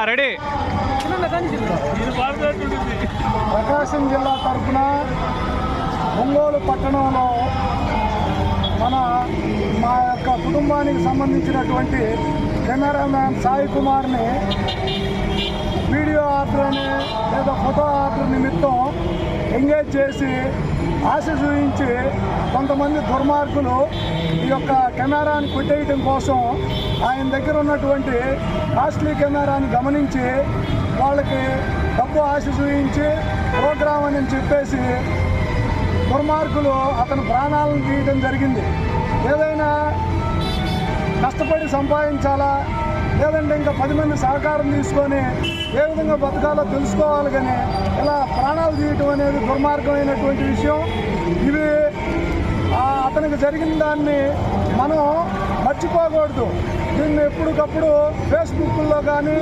Ready. ప్రకాశం జిల్లా తరఫున ఒంగోలు పట్టణంలో మా యొక్క కుటుంబానికి సంబంధించినటువంటి కెమెరామ్యాన్ సాయి కుమార్ని వీడియో ఆర్డర్ అని లేదా ఫోటో ఆర్డర్ నిమిత్తం ఎంగేజ్ చేసి ఆశ చూపించి కొంతమంది దుర్మార్గులు ఈ యొక్క కెమెరాని కొట్టేయటం కోసం ఆయన దగ్గర ఉన్నటువంటి కాస్ట్లీ కెమెరాని గమనించి వాళ్ళకి డబ్బు ఆశ చూపించి ప్రోగ్రామ్ అని చెప్పేసి దుర్మార్గులు అతని ప్రాణాలను తీయడం జరిగింది. ఏదైనా కష్టపడి సంపాదించాలా లేదంటే ఇంకా 10 మంది సహకారం తీసుకొని ఏ విధంగా బతకాలో తెలుసుకోవాలి, కానీ ఇలా ప్రాణాలు తీయటం అనేది దుర్మార్గమైనటువంటి విషయం. ఇవి అతనికి జరిగిన దాన్ని మనం మర్చిపోకూడదు. దీన్ని ఎప్పటికప్పుడు ఫేస్బుక్లో కానీ